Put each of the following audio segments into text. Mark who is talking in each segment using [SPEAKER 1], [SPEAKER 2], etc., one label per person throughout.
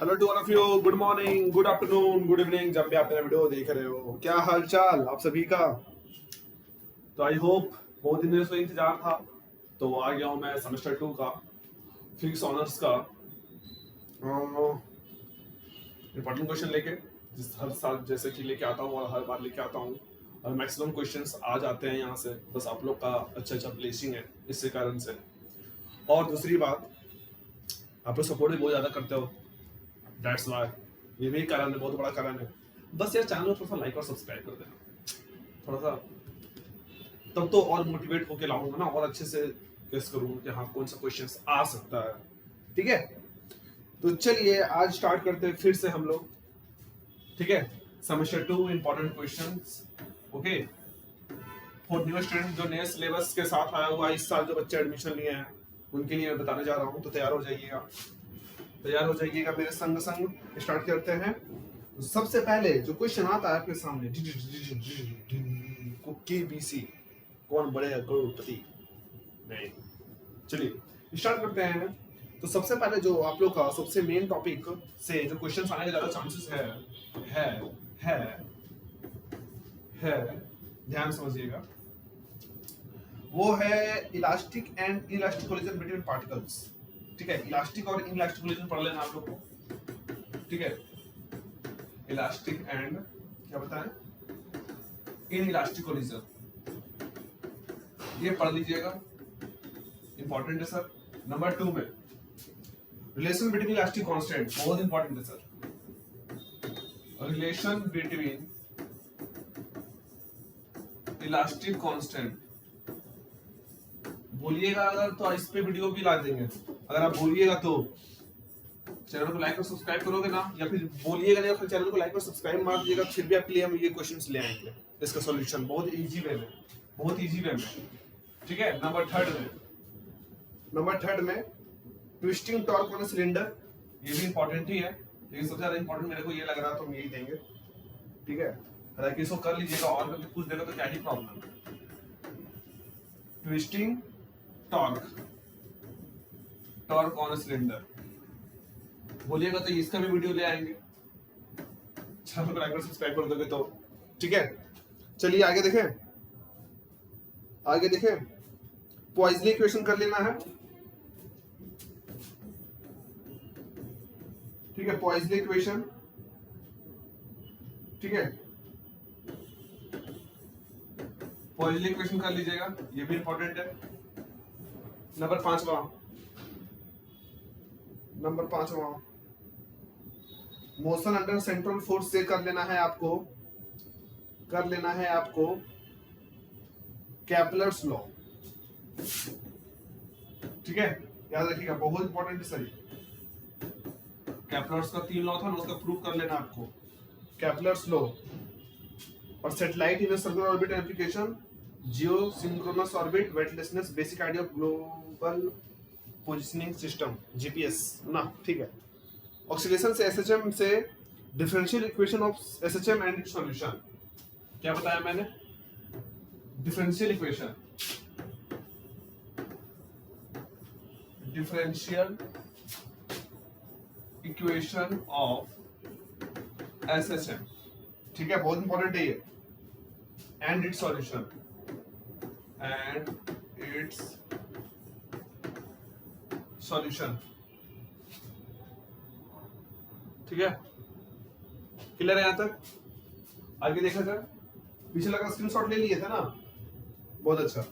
[SPEAKER 1] Hello to all of you, good morning, good afternoon, good evening, जब भी आप मेरा वीडियो देख रहे हो। क्या हाल चाल आप सभी का। तो आई होप बहुत दिनों से इंतजार था। तो आ गया हूँ मैं सेमेस्टर 2 का फिजिक्स ऑनर्स का इंपॉर्टेंट क्वेश्चन लेके, जिस हर साल जैसे कि लेके आता हूँ और हर बार लेके आता हूँ। और मैक्सिमम क्वेश्चंस आ जाते हैं यहाँ से, बस आप लोग का अच्छा प्लेसिंग है इससे कारण से। और दूसरी बात, आप लोग सपोर्ट भी बहुत ज़्यादा करते हो, दैट्स व्हाई। ये भी कारण है, बहुत बड़ा कारण है। बस यार चैनल को थोड़ा सा लाइक और सब्सक्राइब कर देना थोड़ा सा, तब तो और मोटिवेट होके लाऊंगा ना, और अच्छे से गेस करूंगा कि हाँ कौन सा क्वेश्चंस आ सकता है। ठीक है, तो चलिए आज स्टार्ट करते हैं फिर से हम लोग। ठीक है, semester 2 important questions. Okay, for new student जो नए सिलेबस के साथ आया हुआ है इस साल, जो बच्चे एडमिशन लिए हैं उनके लिए मैं बताने जा रहा हूँ। तो तैयार हो जाइएगा मेरे संग संग। स्टार्ट करते हैं। तो सबसे पहले जो क्वेश्चन आता है आपके सामने, केबीसी, कौन बड़े करोड़पति। नहीं, चलिए स्टार्ट करते हैं। तो सबसे पहले जो आप लोग का सबसे मेन टॉपिक से जो क्वेश्चन आने के ज्यादा चांसेस है है ध्यान समझिएगा, वो है elastic and elastic collision between particles. ठीक है, इलास्टिक और इनइलास्टिक कोलिजन पढ़ लेना आप लोग को। ठीक है, इलास्टिक एंड क्या बताएं, इनइलास्टिक कोलिजन, ये पढ़ लीजिएगा, इंपॉर्टेंट है सर। नंबर 2 में रिलेशन बिटवीन इलास्टिक कांस्टेंट, बहुत इंपॉर्टेंट है sir. Relation between elastic constant बोलिएगा अगर, तो इस पे वीडियो भी ला देंगे। अगर आप बोलिएगा तो चैनल को लाइक और सब्सक्राइब करोगे ना, या फिर बोलिएगा नहीं और चैनल को लाइक और सब्सक्राइब मार दीजिएगा, फिर भी आपके लिए हम ये क्वेश्चंस ले आएंगे। इसका सॉल्यूशन बहुत इजी वे में, बहुत इजी वे में। ठीक है, नंबर थर्ड में ट्विस्टिंग टॉर्क ऑन सिलेंडर, ये भी इंपॉर्टेंट ही है, लेकिन सबसे ज्यादा इंपॉर्टेंट मेरे को ये लग रहा है तो हम यही देंगे। ठीक है, हालांकि इसको कर लीजिएगा और कभी पूछ देगा तो क्या ही प्रॉब्लम है। ट्विस्टिंग टॉर्क ऑन सिलेंडर बोलिएगा तो इसका भी वीडियो ले आएंगे, चैनल को लाइक और सब्सक्राइब कर दोगे तो। ठीक है, चलिए आगे देखें। पॉइजनी इक्वेशन कर लेना है। ठीक है, पॉइजनी इक्वेशन। ठीक है, पॉइजनी इक्वेशन कर लीजिएगा, ये भी इंपॉर्टेंट है। नंबर पांचवा मोशन अंडर सेंट्रल फोर्स से कर लेना है आपको केपलर्स लॉ। ठीक है, याद रखिएगा, बहुत इंपॉर्टेंट है सर। केपलर्स का 3 लॉ था ना, उसका प्रूव कर लेना आपको, केपलर्स लॉ। और satellite in circular orbit application, Jio synchronous orbit, weightlessness, basic idea of global positioning system, GPS ना। ठीक है, ऑक्सीडेशन से एसएचएम से differential equation of SHM and it's solution. क्या बताया मैंने, डिफरेंशियल इक्वेशन ऑफ एसएचएम। ठीक है, बहुत इंपॉर्टेंट है ये, एंड इट्स सॉल्यूशन, ठीक है, क्लियर है यहाँ तक। आगे देखा जाए, पिछला का स्क्रीनशॉट ले लिए थे ना, बहुत अच्छा।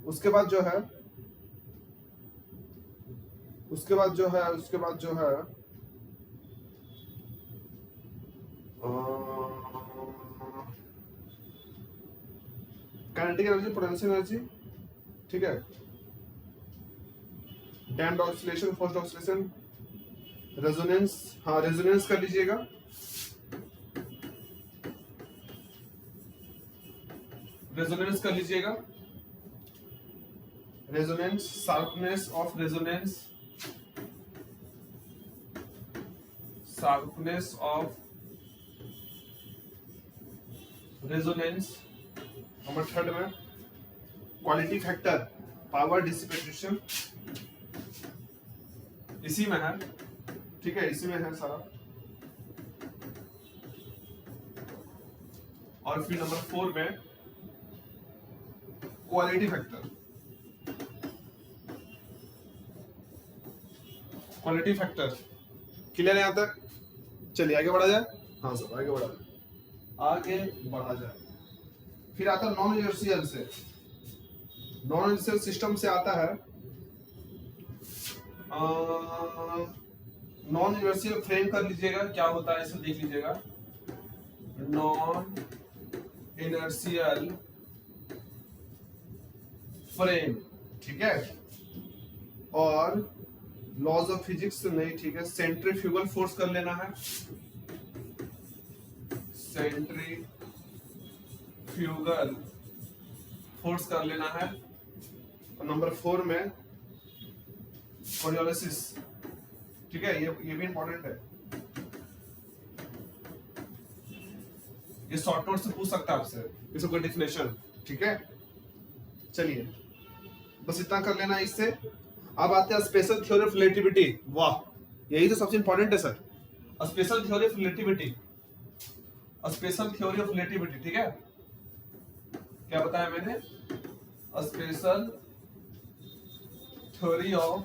[SPEAKER 1] उसके बाद जो है काइनेटिक एनर्जी, पोटेंशियल एनर्जी। ठीक है, damped oscillation, forced oscillation, resonance. हाँ, रेजोनेंस कर लीजिएगा। Resonance, sharpness of resonance, number 3 में क्वालिटी फैक्टर, पावर डिसिपेशन, इसी में है ठीक है, इसी में है सारा। और फिर नंबर 4 में quality factor. Quality factor clear है यहाँ तक? चलिए आगे बढ़ा जाए। हाँ सर, आगे बढ़ा जाए, आगे बढ़ा जाए। फिर आता है नॉन यूनिवर्सल से। नॉन यूनिवर्सल सिस्टम से आता है नॉन यूनिवर्सल फ्रेम कर लीजिएगा, क्या होता है इसे देख लीजिएगा। नॉन इनर्शियल फ्रेम, ठीक है। और लॉज ऑफ फिजिक्स नहीं, ठीक है। सेंट्रीफ्यूगल फोर्स कर लेना है, सेंट्रीफ्यूगल फोर्स कर लेना है। और नंबर 4 में कोरियोलिसिस, ठीक है, ये भी इंपॉर्टेंट है। ये शॉर्ट नोट से पूछ सकता है आपसे इसका डेफिनेशन, ठीक है। चलिए बस इतना कर लेना है इससे। अब आते हैं स्पेशल थ्योरी ऑफ रिलेटिविटी। वाह, यही तो सबसे इंपॉर्टेंट है sir, special theory of relativity. Special theory of relativity, ठीक है। क्या बताया मैंने? Special theory of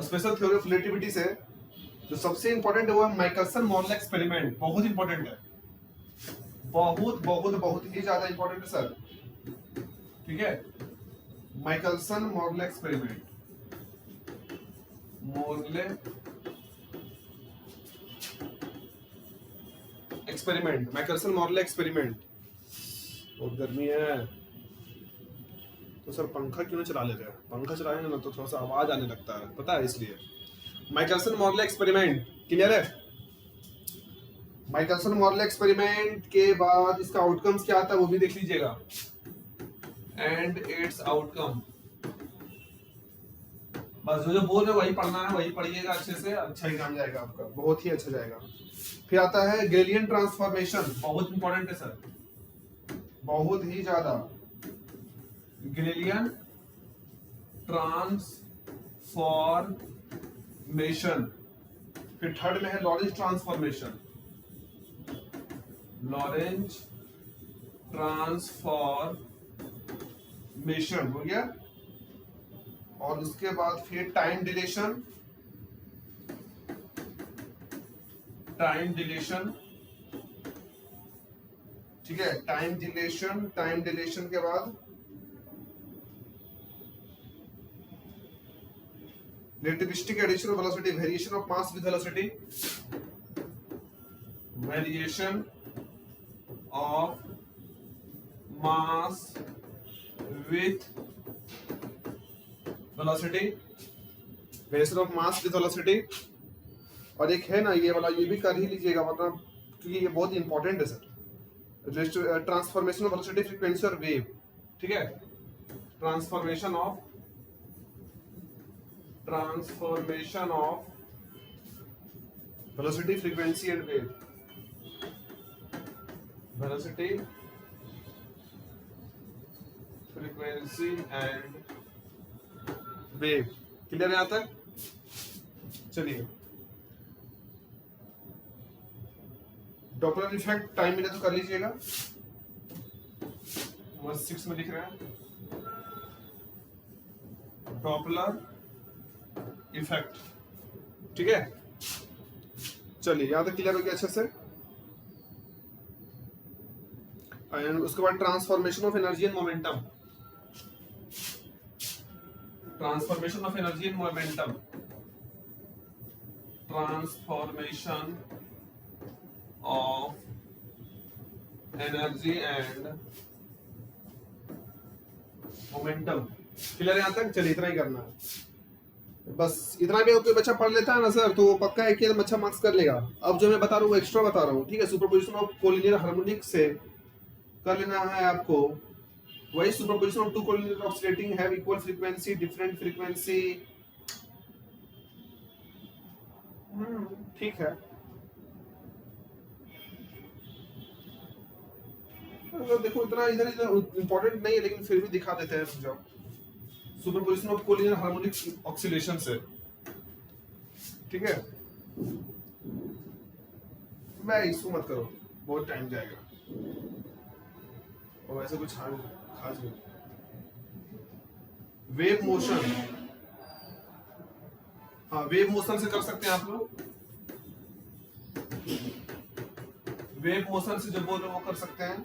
[SPEAKER 1] special theory of relativity से जो सबसे इंपॉर्टेंट है वो है माइकलसन मोरले एक्सपेरिमेंट। बहुत इंपॉर्टेंट है, बहुत बहुत बहुत ही ज्यादा इंपॉर्टेंट है सर, ठीक है। Michelson Morley experiment, Morley experiment, Michelson Morley experiment. बहुत गर्मी है तो सर पंखा क्यों नहीं चला लेते हैं? पंखा चलाएंगे ना तो थोड़ा सा आवाज आने लगता है, पता है, इसलिए। माइकलसन मोरले एक्सपेरिमेंट क्लियर है? माइकलसन मोरले एक्सपेरिमेंट के बाद इसका आउटकम्स क्या आता है वो भी देख लीजिएगा। एंड इट्स आउटकम, बस जो जो बोल रहे वही पढ़ना है, वही पढ़िएगा अच्छे से, अच्छा एग्जाम जाएगा आपका, बहुत ही अच्छा जाएगा। फिर आता है ग्रेडियंट ट्रांसफॉर्मेशन, बहुत इंपॉर्टेंट है सर, बहुत ही ज्यादा। Gradient transformation. फिर थर्ड में है लॉरेंज ट्रांसफॉर्मेशन, लॉरेंज ट्रांसफॉर्मेशन हो गया। और उसके बाद फिर टाइम डिलेशन, टाइम डिलेशन, ठीक है, टाइम डिलेशन। टाइम डिलेशन के बाद relativistic addition of velocity, variation of mass with velocity, variation of mass with velocity, variation of mass with velocity। और एक है ना ये वाला, ये भी कर ही लीजिएगा, मतलब क्योंकि ये बहुत इंपॉर्टेंट है sir. Transformation of velocity, frequency और वेव, ठीक है। Transformation of velocity, frequency and wave, velocity, frequency and wave। Clear है यहाँ तक? चलिए, डॉपलर इफेक्ट टाइम मिले तो कर लीजिएगा, 6 में लिख रहे हैं डॉपलर इफेक्ट, ठीक है। चलिए यहां तक क्लियर हो गया अच्छे से। एंड उसके बाद transformation of energy and momentum, transformation of energy and momentum, transformation of energy and momentum. Clear है यहां तक? चलिए इतना ही करना है, बस इतना भी कोई बच्चा पढ़ लेता है ना सर तो पक्का है कि एकदम अच्छा मार्क्स कर लेगा। अब जो मैं बता रहा हूँ वो एक्स्ट्रा बता रहा हूँ, ठीक है। सुपरपोजिशन ऑफ कोलिनियर हार्मोनिक से कर लेना है आपको, वही superposition of two collinear oscillating have equal frequency, different frequency, ठीक है। तो देखो इतना इधर इधर इंपॉर्टेंट नहीं है लेकिन फिर भी दिखा देते हैं, समझो। Superposition of collinear harmonic oscillation से, ठीक है। मैं इसको मत करो, बहुत टाइम जाएगा और वैसे कुछ खास नहीं। वेव मोशन, हाँ वेव मोशन से कर सकते हैं आप लोग, वेव मोशन से जो बोल रहे वो कर सकते हैं।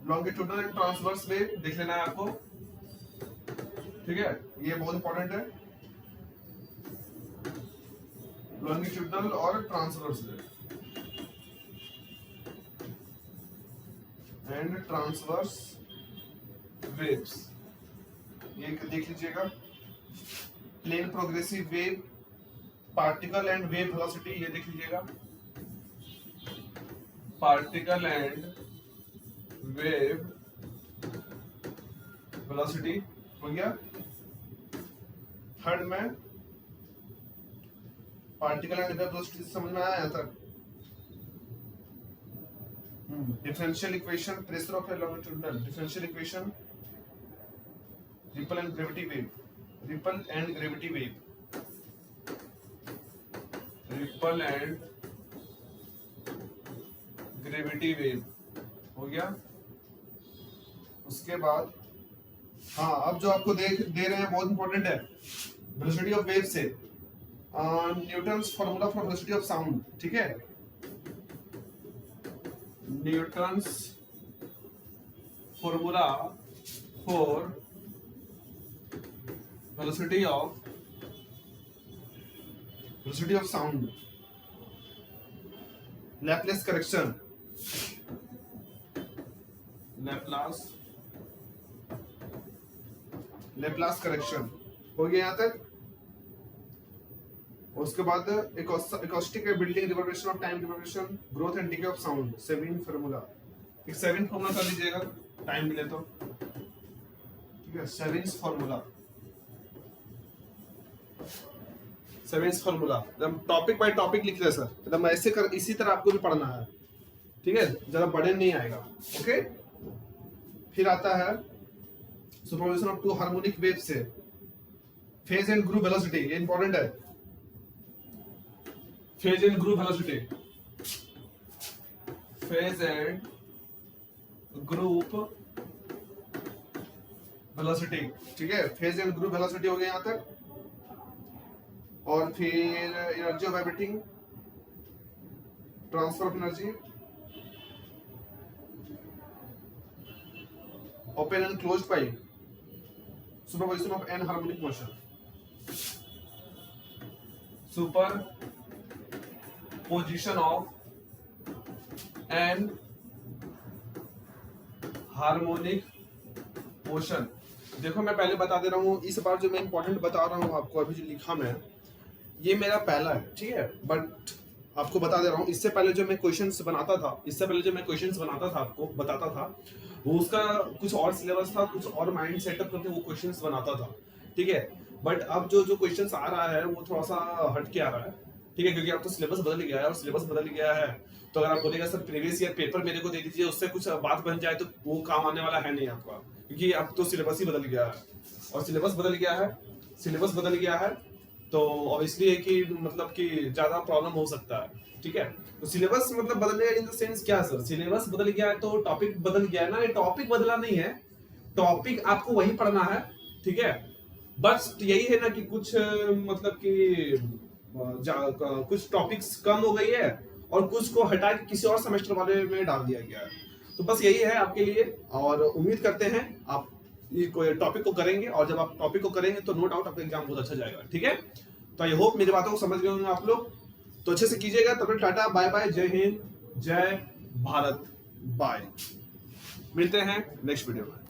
[SPEAKER 1] लॉन्गिट्यूडनल एंड ट्रांसवर्स वेव देख लेना है आपको, ठीक है, ये बहुत इंपॉर्टेंट है, लॉन्गिट्यूडनल और transverse wave and transverse waves, ये देख लीजिएगा। Plane progressive wave, particle and wave velocity, ये देख लीजिएगा, पार्टिकल एंड वेव वेलोसिटी हो गया। थर्ड में पार्टिकल एंड वेव वेलोसिटी समझ में आया यहाँ तक। Differential equation, pressure of A longitudinal, differential equation, ripple and gravity wave, ripple and gravity wave, ripple and gravity wave हो गया। उसके बाद हाँ, अब जो आपको दे रहे हैं बहुत इंपॉर्टेंट है, वेलोसिटी ऑफ वेव से Newton's formula for velocity of sound, ठीक है, Newton's formula for velocity of sound, Laplace correction, Laplace correction हो गया यहाँ तक। उसके बाद acoustic building reverberation of time reverberation, growth and decay of sound, seven formula, एक सेवेन फार्मूला कर लीजिएगा टाइम मिले तो, ठीक है, sevens formula topic by topic लिख रहे सर, मतलब ऐसे कर, इसी तरह आपको भी पढ़ना है, ठीक है, ज्यादा बर्डन नहीं आएगा, ओके। फिर आता है superposition of two harmonic wave से फेज एंड ग्रुप वेलोसिटी, ये इंपॉर्टेंट है, phase and group velocity, phase and group velocity, ठीक है, फेज एंड ग्रुप वेलोसिटी हो गया यहाँ तक। और फिर energy of vibrating, transfer of energy, open and closed pipe, superposition of N harmonic motion, superposition of N harmonic motion. देखो मैं पहले बता दे रहा हूँ, इस बार जो मैं इंपॉर्टेंट बता रहा हूँ आपको, अभी जो लिखा मैं, ये मेरा पहला है, ठीक है, बट आपको बता दे रहा हूँ, इससे पहले जो मैं क्वेश्चंस बनाता था, आपको बताता था, वो उसका कुछ और सिलेबस था, कुछ और माइंड सेटअप करके वो क्वेश्चंस बनाता था, ठीक है। बट अब जो क्वेश्चंस आ रहा है वो थोड़ा सा हट के आ रहा है, ठीक है, क्योंकि अब तो सिलेबस बदल गया है, और सिलेबस बदल गया है तो अगर आप बोलेगा सर प्रीवियस ईयर पेपर मेरे को दे दीजिए, उससे कुछ बात बन जाए, तो वो काम आने वाला है नहीं आपका, क्योंकि अब तो सिलेबस ही बदल गया है, और सिलेबस बदल गया है तो ऑब्वियसली है कि मतलब कि ज्यादा प्रॉब्लम हो सकता है, ठीक है। तो सिलेबस मतलब बदलने इन द सेंस क्या सर, सिलेबस बदल गया है तो टॉपिक बदल गया है ना, ये टॉपिक बदला नहीं है, टॉपिक आपको वही पढ़ना है, ठीक है। बस यही है ना कि कुछ मतलब कि कुछ टॉपिक्स कम हो गई है और कुछ को हटा के किसी और सेमेस्टर वाले में डाल दिया गया है, तो बस यही है आपके लिए। और उम्मीद करते हैं आप ये टॉपिक को करेंगे, और जब आप टॉपिक को करेंगे तो नो डाउट आपका एग्जाम बहुत अच्छा जाएगा, ठीक है। तो आई होप मेरी बातों को समझ गए होंगे आप लोग, तो अच्छे से कीजिएगा। तब तक टाटा बाय बाय, जय हिंद जय भारत, बाय, मिलते हैं नेक्स्ट वीडियो में।